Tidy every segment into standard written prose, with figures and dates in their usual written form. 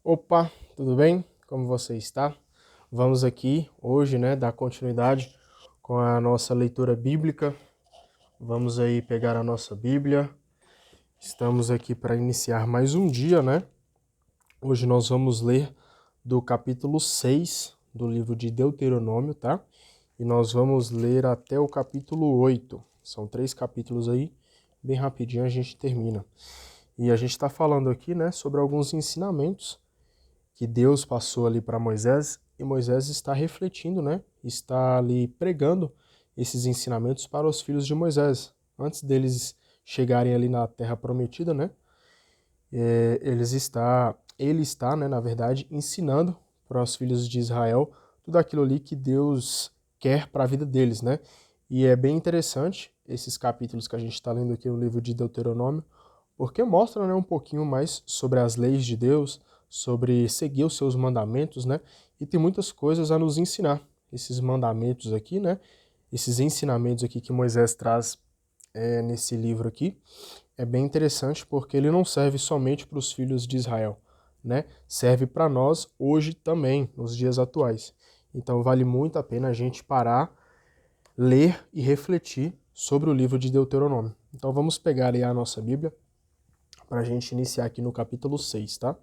Opa, tudo bem? Como você está? Vamos aqui hoje, dar continuidade com a nossa leitura bíblica. Vamos aí pegar a nossa Bíblia. Estamos aqui para iniciar mais um dia, né? Hoje nós vamos ler do capítulo 6 do livro de Deuteronômio, tá? E nós vamos ler até o capítulo 8. São 3 capítulos aí, bem rapidinho a gente termina. E a gente está falando aqui, né, sobre alguns ensinamentos que Deus passou ali para Moisés, e Moisés está refletindo, né? Está ali pregando esses ensinamentos para os filhos de Moisés. Antes deles chegarem ali na Terra Prometida, né? Ele está, né, na verdade, ensinando para os filhos de Israel tudo aquilo ali que Deus quer para a vida deles, né? E é bem interessante esses capítulos que a gente está lendo aqui no livro de Deuteronômio, porque mostra, né, um pouquinho mais sobre as leis de Deus, sobre seguir os seus mandamentos, né? E tem muitas coisas a nos ensinar. Esses mandamentos aqui, né? Esses ensinamentos aqui que Moisés traz nesse livro aqui, é bem interessante porque ele não serve somente para os filhos de Israel, né? Serve para nós hoje também, nos dias atuais. Então vale muito a pena a gente parar, ler e refletir sobre o livro de Deuteronômio. Então vamos pegar aí a nossa Bíblia para a gente iniciar aqui no capítulo 6, tá?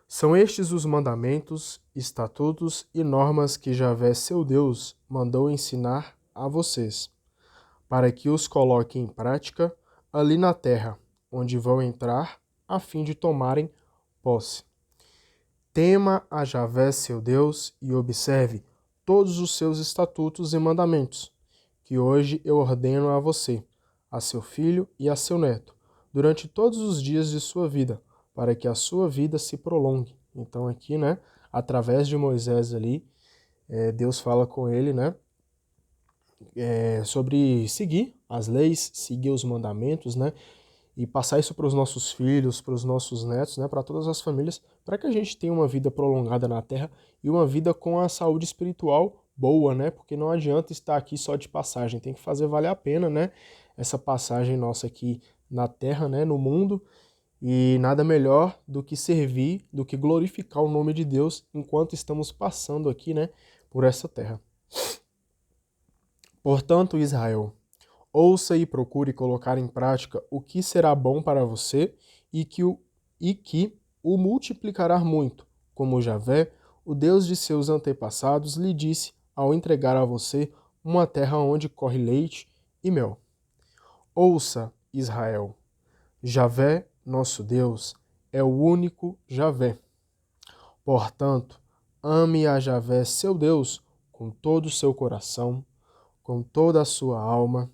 São estes os mandamentos, estatutos e normas que Javé, seu Deus, mandou ensinar a vocês, para que os coloquem em prática ali na terra, onde vão entrar, a fim de tomarem posse. Tema a Javé, seu Deus, e observe todos os seus estatutos e mandamentos, que hoje eu ordeno a você, a seu filho e a seu neto, durante todos os dias de sua vida, para que a sua vida se prolongue. Então aqui, né, através de Moisés ali, Deus fala com ele, né, sobre seguir as leis, seguir os mandamentos, né, e passar isso para os nossos filhos, para os nossos netos, né, para todas as famílias, para que a gente tenha uma vida prolongada na Terra e uma vida com a saúde espiritual boa, né? Porque não adianta estar aqui só de passagem, tem que fazer valer a pena, né? Essa passagem nossa aqui na Terra, né, no mundo, e nada melhor do que servir, do que glorificar o nome de Deus enquanto estamos passando aqui, né, por essa terra. Portanto, Israel, ouça e procure colocar em prática o que será bom para você e que o multiplicará muito, como Javé, o Deus de seus antepassados, lhe disse ao entregar a você uma terra onde corre leite e mel. Ouça, Israel, Javé, nosso Deus, é o único Javé. Portanto, ame a Javé, seu Deus, com todo o seu coração, com toda a sua alma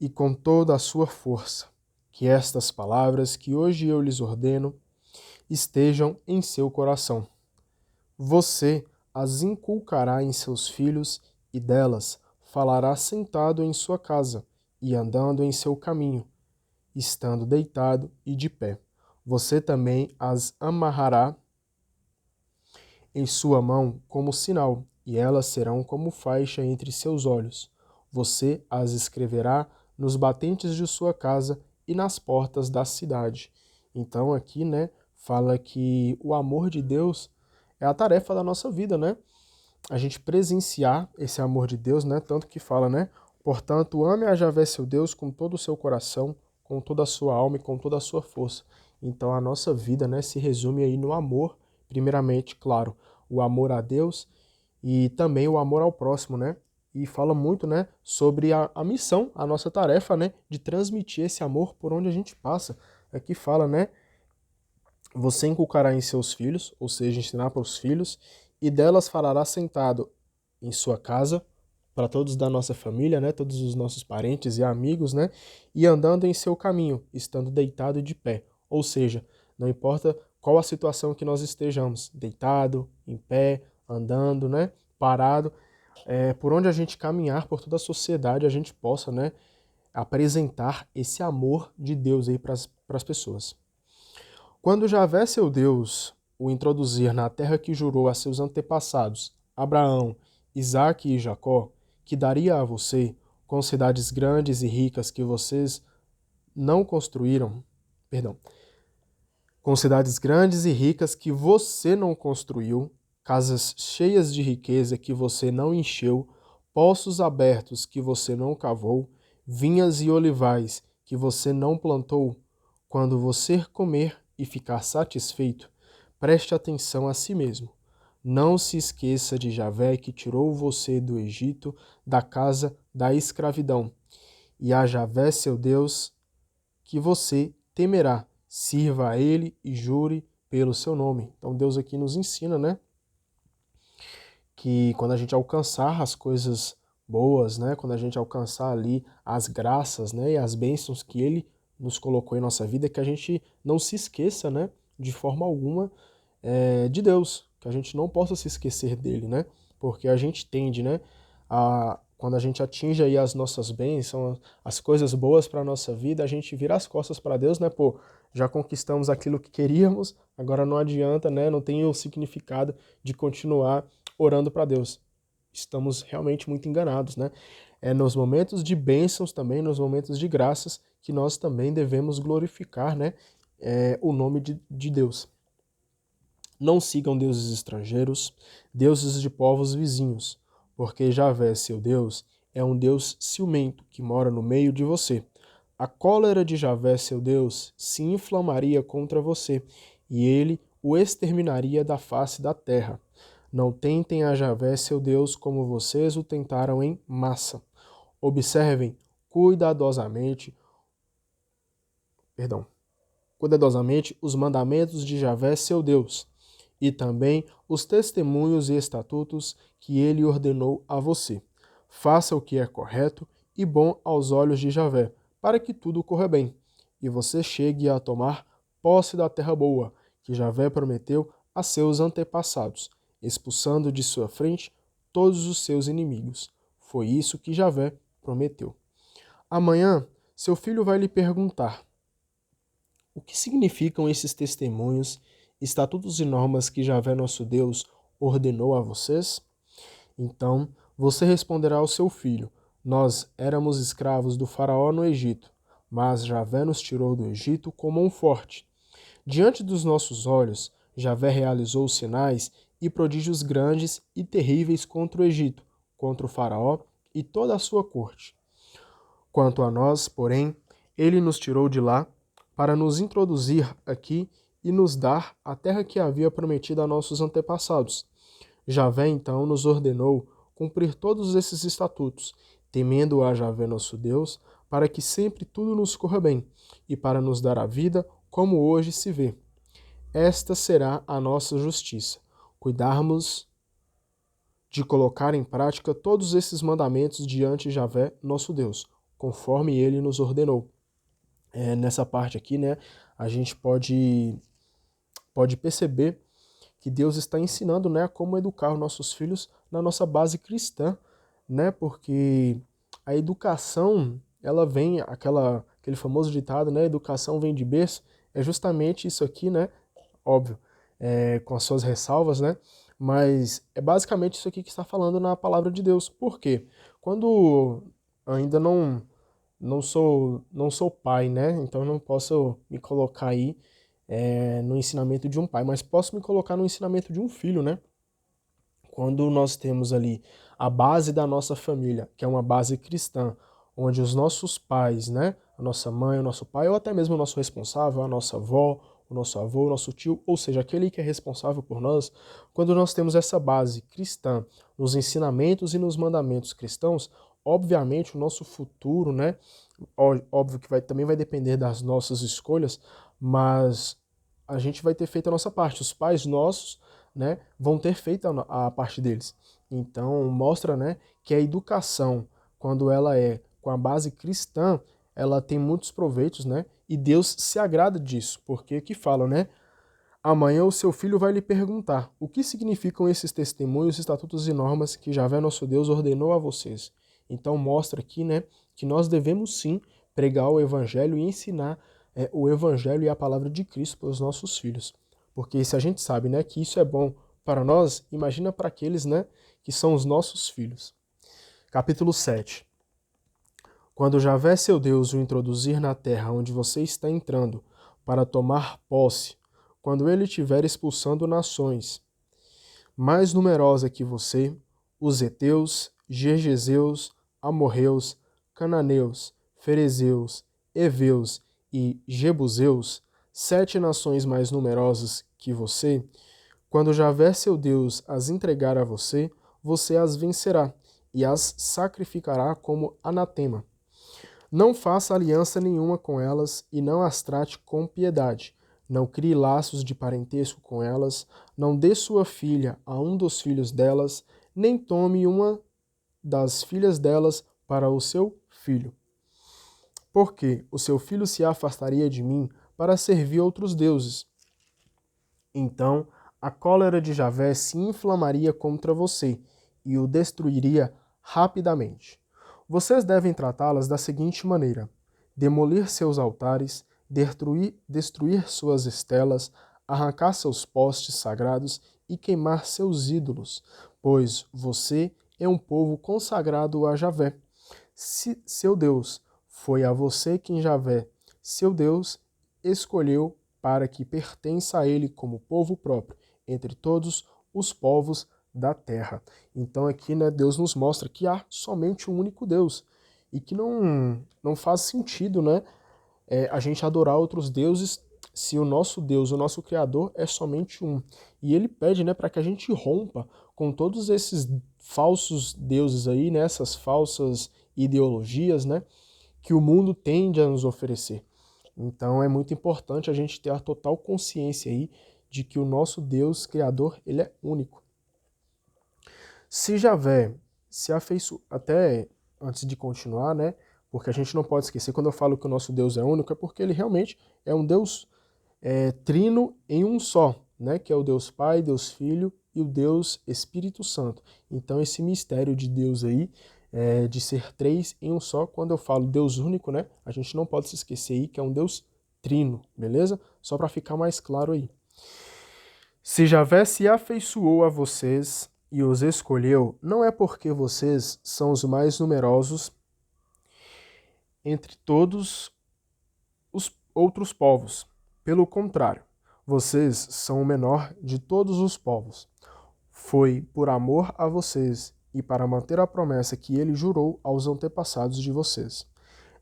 e com toda a sua força. Que estas palavras que hoje eu lhes ordeno estejam em seu coração. Você as inculcará em seus filhos e delas falará sentado em sua casa e andando em seu caminho, estando deitado e de pé. Você também as amarrará em sua mão como sinal, e elas serão como faixa entre seus olhos. Você as escreverá nos batentes de sua casa e nas portas da cidade. Então aqui, né, fala que o amor de Deus é a tarefa da nossa vida, né? A gente presenciar esse amor de Deus, né? Tanto que fala, né? Portanto, ame a Javé seu Deus com todo o seu coração, com toda a sua alma e com toda a sua força. Então a nossa vida, né, se resume aí no amor, primeiramente, claro, o amor a Deus e também o amor ao próximo, né? E fala muito, né, sobre a missão, a nossa tarefa, né, de transmitir esse amor por onde a gente passa. Aqui fala, né, você inculcará em seus filhos, ou seja, ensinar para os filhos, e delas falará sentado em sua casa, para todos da nossa família, né, todos os nossos parentes e amigos, né, e andando em seu caminho, estando deitado e de pé. Ou seja, não importa qual a situação que nós estejamos, deitado, em pé, andando, né, parado, por onde a gente caminhar, por toda a sociedade, a gente possa, né, apresentar esse amor de Deus aí para as pessoas. Quando Javé, seu Deus, o introduzir na terra que jurou a seus antepassados, Abraão, Isaque e Jacó, que daria a você, com cidades grandes e ricas que vocês não construíram, perdão, com cidades grandes e ricas que você não construiu, casas cheias de riqueza que você não encheu, poços abertos que você não cavou, vinhas e olivais que você não plantou. Quando você comer e ficar satisfeito, preste atenção a si mesmo. Não se esqueça de Javé que tirou você do Egito, da casa da escravidão. E a Javé, seu Deus, que você temerá. Sirva a ele e jure pelo seu nome. Então Deus aqui nos ensina, né, que quando a gente alcançar as coisas boas, né, quando a gente alcançar ali as graças, né, e as bênçãos que ele nos colocou em nossa vida, que a gente não se esqueça, né, de forma alguma, de Deus, que a gente não possa se esquecer dele, né, porque a gente tende, né, quando a gente atinge aí as nossas bênçãos, as coisas boas para a nossa vida, a gente vira as costas para Deus, né, pô, já conquistamos aquilo que queríamos, agora não adianta, né, não tem o significado de continuar orando para Deus. Estamos realmente muito enganados, né? É nos momentos de bênçãos também, nos momentos de graças, que nós também devemos glorificar, né, o nome de Deus. Não sigam deuses estrangeiros, deuses de povos vizinhos, porque Javé, seu Deus, é um Deus ciumento que mora no meio de você. A cólera de Javé, seu Deus, se inflamaria contra você, e ele o exterminaria da face da terra. Não tentem a Javé, seu Deus, como vocês o tentaram em Massa. Observem cuidadosamente, cuidadosamente os mandamentos de Javé, seu Deus, e também os testemunhos e estatutos que ele ordenou a você. Faça o que é correto e bom aos olhos de Javé, para que tudo corra bem, e você chegue a tomar posse da terra boa, que Javé prometeu a seus antepassados, expulsando de sua frente todos os seus inimigos. Foi isso que Javé prometeu. Amanhã, seu filho vai lhe perguntar: o que significam esses testemunhos, estatutos e normas que Javé nosso Deus ordenou a vocês? Então você responderá ao seu filho: nós éramos escravos do faraó no Egito, mas Javé nos tirou do Egito com mão forte. Diante dos nossos olhos, Javé realizou sinais e prodígios grandes e terríveis contra o Egito, contra o faraó e toda a sua corte. Quanto a nós, porém, ele nos tirou de lá para nos introduzir aqui e nos dar a terra que havia prometido a nossos antepassados. Javé então nos ordenou cumprir todos esses estatutos, temendo a Javé nosso Deus, para que sempre tudo nos corra bem, e para nos dar a vida como hoje se vê. Esta será a nossa justiça, cuidarmos de colocar em prática todos esses mandamentos diante de Javé nosso Deus, conforme ele nos ordenou. Nessa parte aqui, né, a gente pode perceber que Deus está ensinando, né, como educar os nossos filhos na nossa base cristã, né, porque a educação, ela vem, aquele famoso ditado, né, educação vem de berço, é justamente isso aqui, né, óbvio, com as suas ressalvas, né, mas é basicamente isso aqui que está falando na palavra de Deus. Por quê? Quando ainda não sou pai, né? Então não posso me colocar aí no ensinamento de um pai, mas posso me colocar no ensinamento de um filho, né? Quando nós temos ali a base da nossa família, que é uma base cristã, onde os nossos pais, né? A nossa mãe, o nosso pai, ou até mesmo o nosso responsável, a nossa avó, o nosso avô, o nosso tio, ou seja, aquele que é responsável por nós, quando nós temos essa base cristã nos ensinamentos e nos mandamentos cristãos, obviamente o nosso futuro, né? Óbvio que também vai depender das nossas escolhas, mas a gente vai ter feito a nossa parte. Os pais nossos, né, vão ter feito a parte deles. Então mostra, né, que a educação, quando ela é com a base cristã, ela tem muitos proveitos, né? E Deus se agrada disso, porque que fala, né? Amanhã o seu filho vai lhe perguntar: o que significam esses testemunhos, estatutos e normas que Javé nosso Deus ordenou a vocês? Então mostra aqui, né, que nós devemos sim pregar o evangelho e ensinar o evangelho e a palavra de Cristo para os nossos filhos. Porque se a gente sabe, né, que isso é bom para nós, imagina para aqueles, né, que são os nossos filhos. Capítulo 7. Quando Javé seu Deus o introduzir na terra onde você está entrando para tomar posse, quando ele estiver expulsando nações mais numerosa que você, os heteus, gergeseus, amorreus, cananeus, ferezeus, heveus e jebuseus, 7 nações mais numerosas que você, quando Javé seu Deus as entregar a você, você as vencerá e as sacrificará como anatema. Não faça aliança nenhuma com elas e não as trate com piedade. Não crie laços de parentesco com elas, não dê sua filha a um dos filhos delas, nem tome uma das filhas delas para o seu filho. Porque o seu filho se afastaria de mim para servir outros deuses. Então a cólera de Javé se inflamaria contra você e o destruiria rapidamente. Vocês devem tratá-las da seguinte maneira: demolir seus altares, destruir suas estelas, arrancar seus postes sagrados e queimar seus ídolos, pois você é um povo consagrado a Javé, seu Deus. Foi a você quem Javé, seu Deus, escolheu para que pertença a ele como povo próprio, entre todos os povos da terra. Então aqui, né, Deus nos mostra que há somente um único Deus e que não faz sentido, né, a gente adorar outros deuses se o nosso Deus, o nosso Criador, é somente um. E ele pede, né, para que a gente rompa com todos esses falsos deuses aí, né, essas falsas ideologias, né, que o mundo tende a nos oferecer. Então é muito importante a gente ter a total consciência aí de que o nosso Deus Criador, ele é único. Se Javé se afeiçoou, até antes de continuar, né, porque a gente não pode esquecer, quando eu falo que o nosso Deus é único, é porque ele realmente é um Deus trino em um só, né, que é o Deus Pai, Deus Filho e o Deus Espírito Santo. Então esse mistério de Deus aí, de ser 3 em um só, quando eu falo Deus único, né, a gente não pode se esquecer aí que é um Deus trino, beleza? Só para ficar mais claro aí. Se Javé se afeiçoou a vocês e os escolheu, não é porque vocês são os mais numerosos entre todos os outros povos. Pelo contrário, vocês são o menor de todos os povos. Foi por amor a vocês e para manter a promessa que ele jurou aos antepassados de vocês.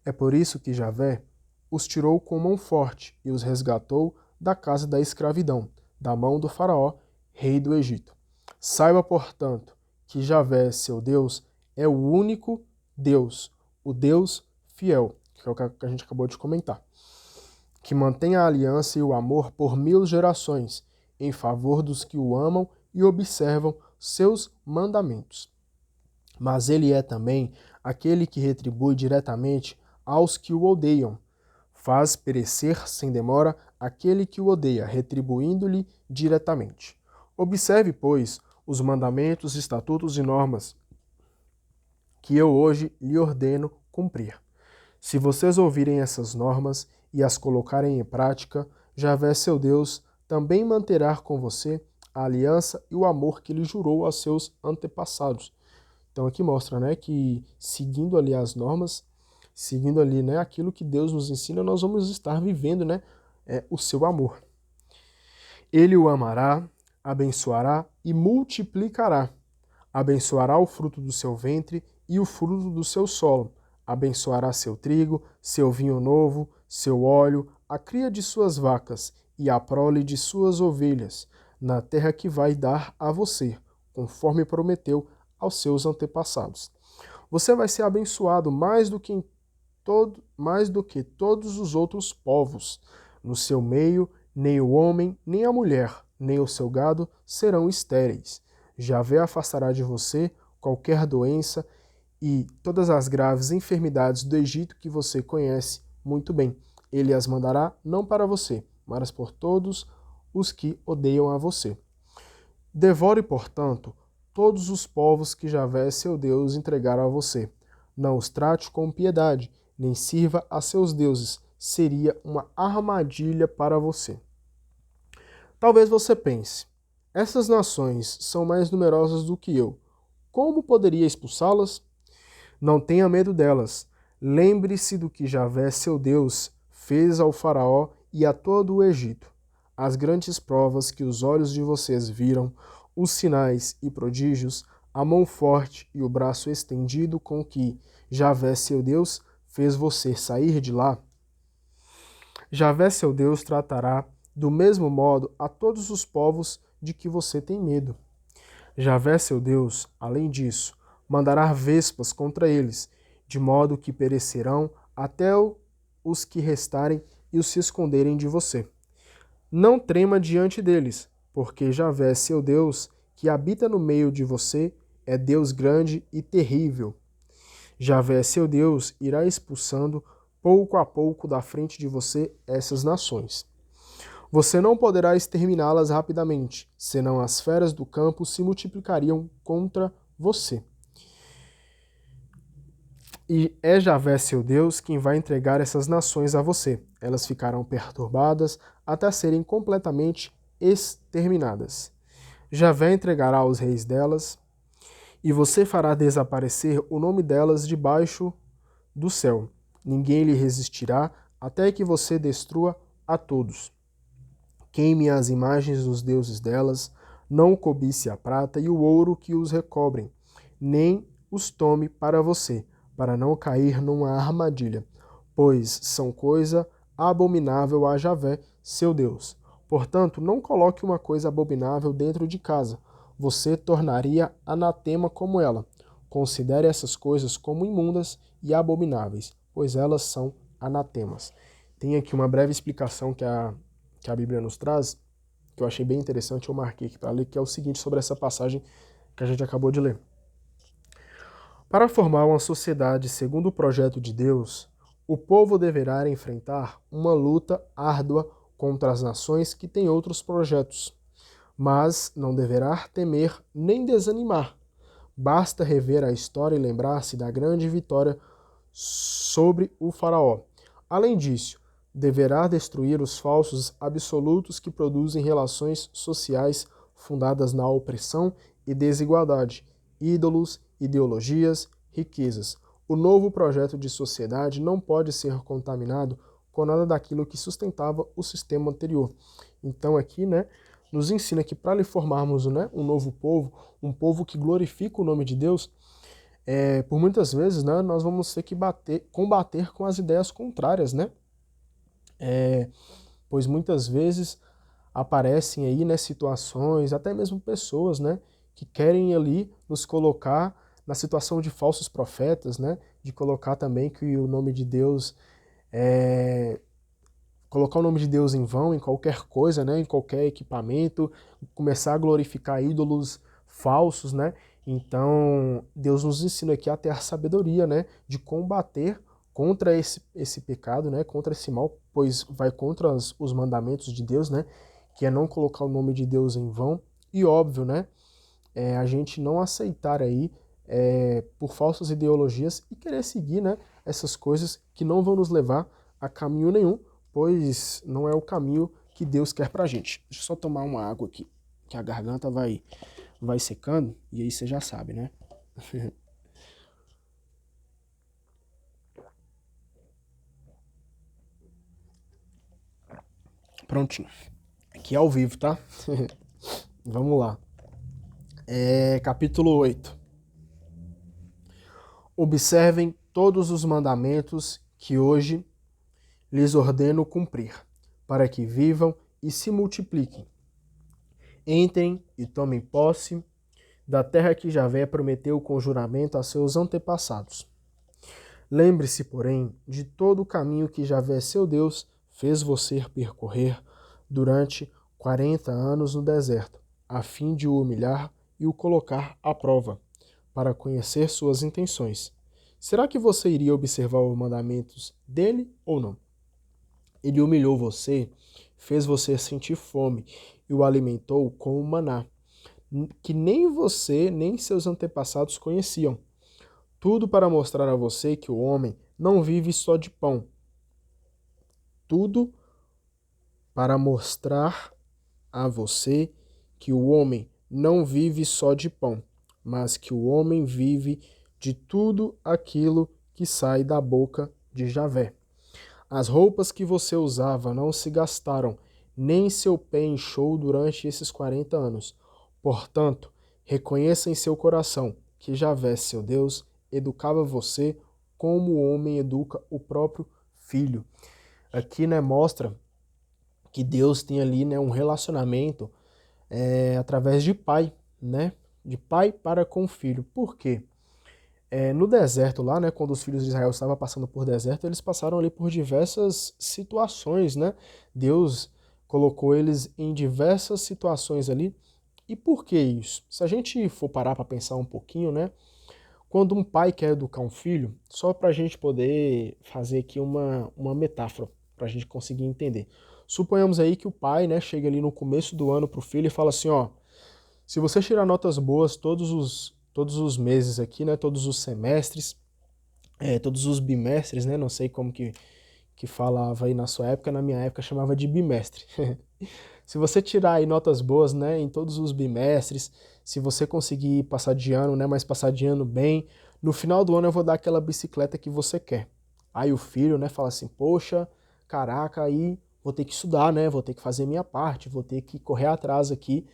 É por isso que Javé os tirou com mão forte e os resgatou da casa da escravidão, da mão do faraó, rei do Egito. Saiba, portanto, que Javé, seu Deus, é o único Deus, o Deus fiel, que é o que a gente acabou de comentar, que mantém a aliança e o amor por 1000 gerações, em favor dos que o amam e observam seus mandamentos. Mas ele é também aquele que retribui diretamente aos que o odeiam. Faz perecer sem demora aquele que o odeia, retribuindo-lhe diretamente. Observe, pois, os mandamentos, estatutos e normas que eu hoje lhe ordeno cumprir. Se vocês ouvirem essas normas e as colocarem em prática, Javé, seu Deus, também manterá com você a aliança e o amor que ele jurou aos seus antepassados. Então aqui mostra, né, que seguindo ali as normas, seguindo ali, né, aquilo que Deus nos ensina, nós vamos estar vivendo, né, o seu amor. Ele o amará, abençoará e multiplicará. Abençoará o fruto do seu ventre e o fruto do seu solo. Abençoará seu trigo, seu vinho novo, seu óleo, a cria de suas vacas e a prole de suas ovelhas, na terra que vai dar a você, conforme prometeu aos seus antepassados. Você vai ser abençoado mais do que todos os outros povos. No seu meio, nem o homem, nem a mulher, nem o seu gado serão estéreis. Javé afastará de você qualquer doença e todas as graves enfermidades do Egito que você conhece muito bem. Ele as mandará não para você, mas por todos os que odeiam a você. Devore, portanto, todos os povos que Javé, seu Deus, entregaram a você. Não os trate com piedade, nem sirva a seus deuses. Seria uma armadilha para você. Talvez você pense, essas nações são mais numerosas do que eu. Como poderia expulsá-las? Não tenha medo delas. Lembre-se do que Javé, seu Deus, fez ao faraó e a todo o Egito. as grandes provas que os olhos de vocês viram, os sinais e prodígios, a mão forte e o braço estendido com que Javé, seu Deus, fez você sair de lá? Javé, seu Deus, tratará do mesmo modo a todos os povos de que você tem medo. Javé, seu Deus, além disso, mandará vespas contra eles, de modo que perecerão até os que restarem e os se esconderem de você. Não trema diante deles, porque Javé, seu Deus, que habita no meio de você, é Deus grande e terrível. Javé, seu Deus, irá expulsando pouco a pouco da frente de você essas nações. Você não poderá exterminá-las rapidamente, senão as feras do campo se multiplicariam contra você. E é Javé, seu Deus, quem vai entregar essas nações a você. Elas ficarão perturbadas até serem completamente exterminadas. Javé entregará os reis delas, e você fará desaparecer o nome delas debaixo do céu. Ninguém lhe resistirá até que você destrua a todos. Queime as imagens dos deuses delas, não cobice a prata e o ouro que os recobrem, nem os tome para você, para não cair numa armadilha, pois são coisa abominável a Javé, seu Deus. Portanto, não coloque uma coisa abominável dentro de casa, você tornaria anatema como ela. Considere essas coisas como imundas e abomináveis, pois elas são anatemas. Tem aqui uma breve explicação que a Bíblia nos traz, que eu achei bem interessante, eu marquei aqui para ler, que é o seguinte sobre essa passagem que a gente acabou de ler. Para formar uma sociedade segundo o projeto de Deus, o povo deverá enfrentar uma luta árdua contra as nações que têm outros projetos, mas não deverá temer nem desanimar. Basta rever a história e lembrar-se da grande vitória sobre o faraó. Além disso, deverá destruir os falsos absolutos que produzem relações sociais fundadas na opressão e desigualdade, ídolos, ideologias, riquezas. O novo projeto de sociedade não pode ser contaminado com nada daquilo que sustentava o sistema anterior. Então aqui, nos ensina que para lhe formarmos, um novo povo, um povo que glorifica o nome de Deus, por muitas vezes, nós vamos ter que combater com as ideias contrárias, pois muitas vezes aparecem aí, situações, até mesmo pessoas, que querem ali nos colocar na situação de falsos profetas, de colocar também que o nome de Deus colocar o nome de Deus em vão, em qualquer coisa, em qualquer equipamento, começar a glorificar ídolos falsos, Então, Deus nos ensina aqui a ter a sabedoria, de combater contra esse pecado, contra esse mal, pois vai contra os mandamentos de Deus, que é não colocar o nome de Deus em vão. E óbvio, a gente não aceitar aí por falsas ideologias e querer seguir, essas coisas que não vão nos levar a caminho nenhum, pois não é o caminho que Deus quer pra gente. Deixa eu só tomar uma água aqui, que a garganta vai secando, e aí você já sabe, Prontinho. Aqui é ao vivo, tá? Vamos lá. Capítulo 8. Observem todos os mandamentos que hoje lhes ordeno cumprir, para que vivam e se multipliquem. Entrem e tomem posse da terra que Javé prometeu com juramento a seus antepassados. Lembre-se, porém, de todo o caminho que Javé, seu Deus, fez você percorrer durante 40 anos no deserto, a fim de o humilhar e o colocar à prova, para conhecer suas intenções. Será que você iria observar os mandamentos dele ou não? Ele humilhou você, fez você sentir fome e o alimentou com o maná, que nem você nem seus antepassados conheciam. Tudo para mostrar a você que o homem não vive só de pão. Tudo para mostrar a você que o homem não vive só de pão, mas que o homem vive de tudo aquilo que sai da boca de Javé. As roupas que você usava não se gastaram, nem seu pé inchou durante esses 40 anos. Portanto, reconheça em seu coração que Javé, seu Deus, educava você como o homem educa o próprio filho. Aqui, né, mostra que Deus tem ali, né, um relacionamento através de pai, né, de pai para com o filho. Por quê? No deserto lá, né, quando os filhos de Israel estavam passando por deserto, eles passaram ali por diversas situações, né? Deus colocou eles em diversas situações ali. E por que isso? Se a gente for parar para pensar um pouquinho, né? Quando um pai quer educar um filho, só para a gente poder fazer aqui uma metáfora, para a gente conseguir entender. Suponhamos aí que o pai, né, chega ali no começo do ano para o filho e fala assim, ó, se você tirar notas boas todos os meses aqui, né, todos os semestres, todos os bimestres, né, não sei como que falava aí na sua época, na minha época chamava de bimestre. Se você tirar aí notas boas, né, em todos os bimestres, se você conseguir passar de ano, né, mas passar de ano bem, no final do ano eu vou dar aquela bicicleta que você quer. Aí o filho, né, fala assim, poxa, caraca, aí vou ter que estudar, né, vou ter que fazer minha parte, vou ter que correr atrás aqui,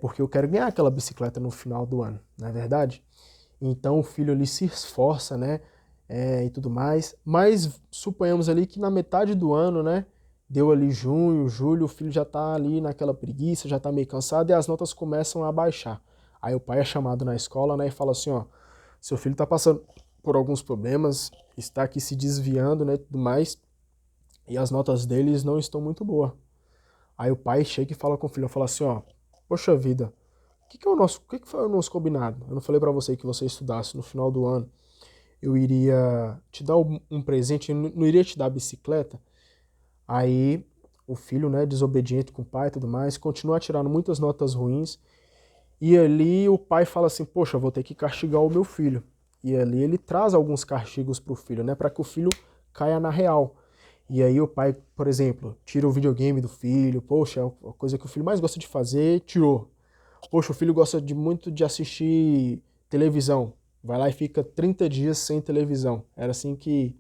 porque eu quero ganhar aquela bicicleta no final do ano, não é verdade? Então o filho ali se esforça, né, e tudo mais, mas suponhamos ali que na metade do ano, né, deu ali junho, julho, o filho já tá ali naquela preguiça, já tá meio cansado e as notas começam a baixar. Aí o pai é chamado na escola, né, e fala assim, ó, seu filho tá passando por alguns problemas, está aqui se desviando, né, e tudo mais, e as notas deles não estão muito boas. Aí o pai chega e fala com o filho, fala assim, ó, poxa vida, o que foi o nosso combinado? Eu não falei pra você que você estudasse no final do ano, eu iria te dar um presente, eu não iria te dar a bicicleta. Aí o filho, né, desobediente com o pai e tudo mais, continua tirando muitas notas ruins. E ali o pai fala assim, poxa, vou ter que castigar o meu filho. E ali ele traz alguns castigos pro filho, né, para que o filho caia na real. E aí o pai, por exemplo, tira o videogame do filho, poxa, é a coisa que o filho mais gosta de fazer, tirou. Poxa, o filho gosta muito de assistir televisão. Vai lá e fica 30 dias sem televisão. Era assim que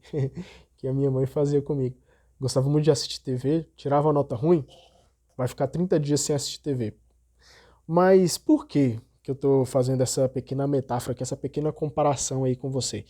a minha mãe fazia comigo. Gostava muito de assistir TV, tirava a nota ruim, vai ficar 30 dias sem assistir TV. Mas por que eu estou fazendo essa pequena metáfora, aqui, essa pequena comparação aí com você?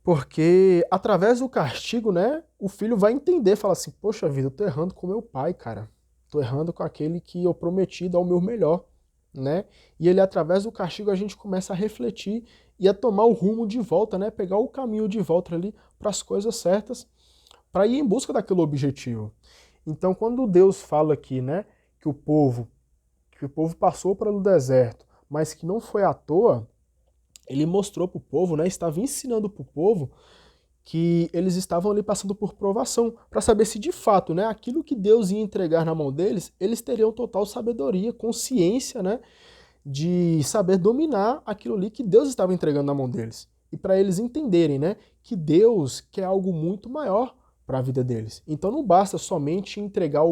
Porque através do castigo, né, o filho vai entender, fala assim, poxa vida, eu tô errando com meu pai, cara. Tô errando com aquele que eu prometi dar o meu melhor, né? E ele, através do castigo, a gente começa a refletir e a tomar o rumo de volta, né? Pegar o caminho de volta ali para as coisas certas, para ir em busca daquele objetivo. Então, quando Deus fala aqui, né, que o povo passou pelo deserto, mas que não foi à toa, ele mostrou para o povo, né, estava ensinando para o povo que eles estavam ali passando por provação, para saber se de fato, né, aquilo que Deus ia entregar na mão deles, eles teriam total sabedoria, consciência, né, de saber dominar aquilo ali que Deus estava entregando na mão deles. E para eles entenderem, né, que Deus quer algo muito maior para a vida deles. Então não basta somente entregar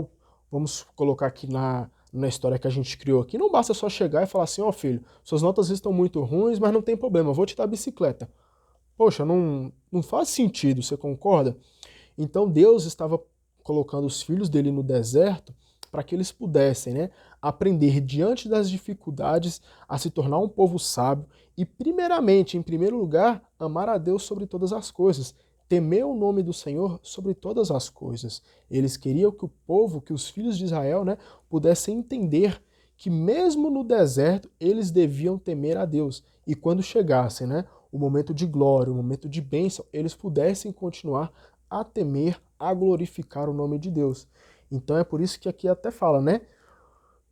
vamos colocar aqui na história que a gente criou aqui, não basta só chegar e falar assim, ó filho, suas notas estão muito ruins, mas não tem problema, eu vou te dar a bicicleta. Poxa, não faz sentido, você concorda? Então Deus estava colocando os filhos dele no deserto para que eles pudessem, né, aprender diante das dificuldades a se tornar um povo sábio e, primeiramente, em primeiro lugar, amar a Deus sobre todas as coisas, temer o nome do Senhor sobre todas as coisas. Eles queriam que o povo, que os filhos de Israel, né, pudessem entender que mesmo no deserto eles deviam temer a Deus e quando chegassem, né, o momento de glória, o momento de bênção, eles pudessem continuar a temer, a glorificar o nome de Deus. Então é por isso que aqui até fala, né,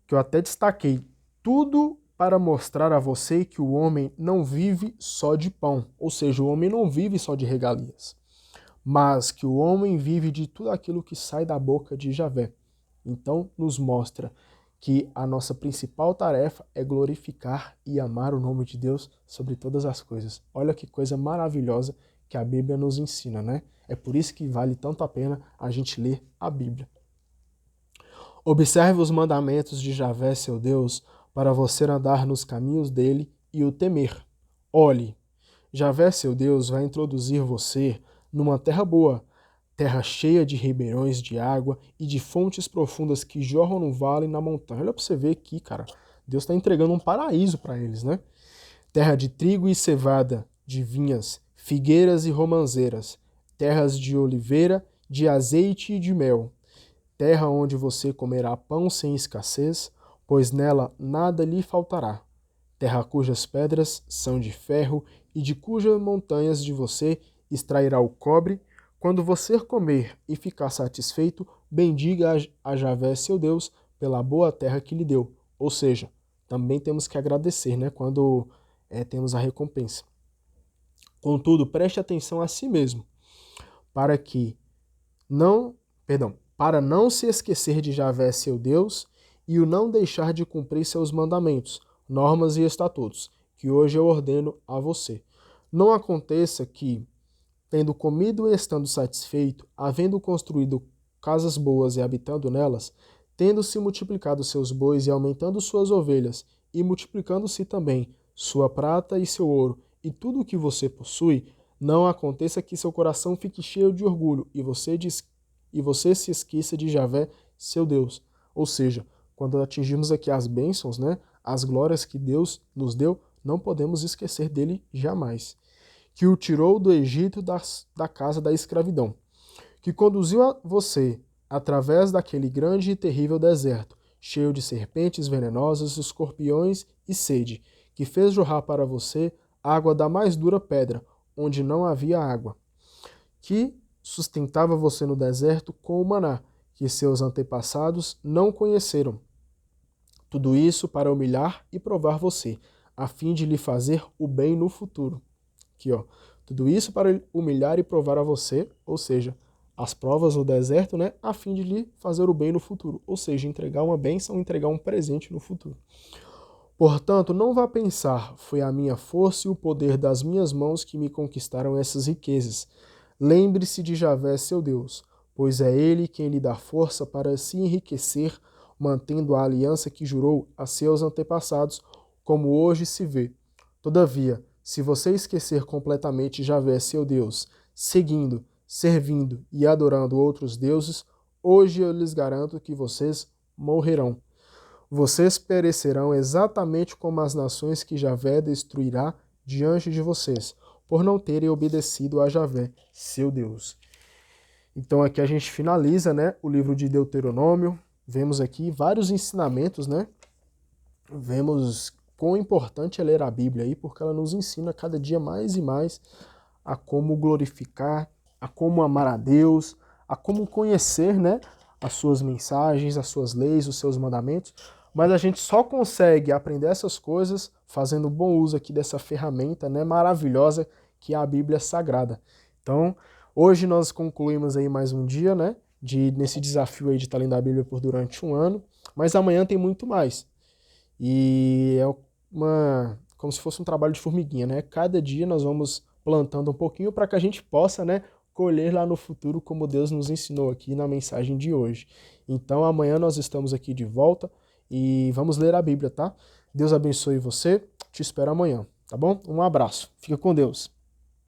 que eu até destaquei, tudo para mostrar a você que o homem não vive só de pão, ou seja, o homem não vive só de regalias, mas que o homem vive de tudo aquilo que sai da boca de Javé. Então nos mostra que a nossa principal tarefa é glorificar e amar o nome de Deus sobre todas as coisas. Olha que coisa maravilhosa que a Bíblia nos ensina, né? É por isso que vale tanto a pena a gente ler a Bíblia. Observe os mandamentos de Javé, seu Deus, para você andar nos caminhos dele e o temer. Olhe, Javé, seu Deus, vai introduzir você numa terra boa, terra cheia de ribeirões de água e de fontes profundas que jorram no vale e na montanha. Olha para você ver aqui, cara, Deus está entregando um paraíso para eles, né? Terra de trigo e cevada, de vinhas, figueiras e romanzeiras, terras de oliveira, de azeite e de mel, terra onde você comerá pão sem escassez, pois nela nada lhe faltará. Terra cujas pedras são de ferro e de cujas montanhas de você extrairá o cobre. Quando você comer e ficar satisfeito, bendiga a Javé, seu Deus, pela boa terra que lhe deu. Ou seja, também temos que agradecer, né, quando temos a recompensa. Contudo, preste atenção a si mesmo, para que não, para não se esquecer de Javé, seu Deus, e o não deixar de cumprir seus mandamentos, normas e estatutos, que hoje eu ordeno a você. Não aconteça que, tendo comido e estando satisfeito, havendo construído casas boas e habitando nelas, tendo se multiplicado seus bois e aumentando suas ovelhas, e multiplicando-se também sua prata e seu ouro, e tudo o que você possui, não aconteça que seu coração fique cheio de orgulho, e você se esqueça de Javé, seu Deus. Ou seja, quando atingimos aqui as bênçãos, né, as glórias que Deus nos deu, não podemos esquecer dele jamais. Que o tirou do Egito da casa da escravidão, que conduziu a você através daquele grande e terrível deserto, cheio de serpentes venenosas, escorpiões e sede, que fez jorrar para você água da mais dura pedra, onde não havia água, que sustentava você no deserto com o maná, que seus antepassados não conheceram. Tudo isso para humilhar e provar você, a fim de lhe fazer o bem no futuro. Aqui, ó. Tudo isso para humilhar e provar a você, ou seja, as provas no deserto, né, a fim de lhe fazer o bem no futuro, ou seja, entregar uma bênção, entregar um presente no futuro. Portanto, não vá pensar, foi a minha força e o poder das minhas mãos que me conquistaram essas riquezas. Lembre-se de Javé, seu Deus, pois é ele quem lhe dá força para se enriquecer, mantendo a aliança que jurou a seus antepassados, como hoje se vê. Todavia, se você esquecer completamente Javé, seu Deus, seguindo, servindo e adorando outros deuses, hoje eu lhes garanto que vocês morrerão. Vocês perecerão exatamente como as nações que Javé destruirá diante de vocês, por não terem obedecido a Javé, seu Deus. Então aqui a gente finaliza, né, o livro de Deuteronômio. Vemos aqui vários ensinamentos, né? Vemos quão importante é ler a Bíblia aí, porque ela nos ensina cada dia mais e mais a como glorificar, a como amar a Deus, a como conhecer, né, as suas mensagens, as suas leis, os seus mandamentos. Mas a gente só consegue aprender essas coisas fazendo bom uso aqui dessa ferramenta, né, maravilhosa que é a Bíblia Sagrada. Então, hoje nós concluímos aí mais um dia, né, nesse desafio aí de estar lendo a Bíblia por durante um ano, mas amanhã tem muito mais. E é como se fosse um trabalho de formiguinha, né? Cada dia nós vamos plantando um pouquinho para que a gente possa, né, colher lá no futuro como Deus nos ensinou aqui na mensagem de hoje. Então amanhã nós estamos aqui de volta e vamos ler a Bíblia, tá? Deus abençoe você, te espero amanhã, tá bom? Um abraço, fica com Deus.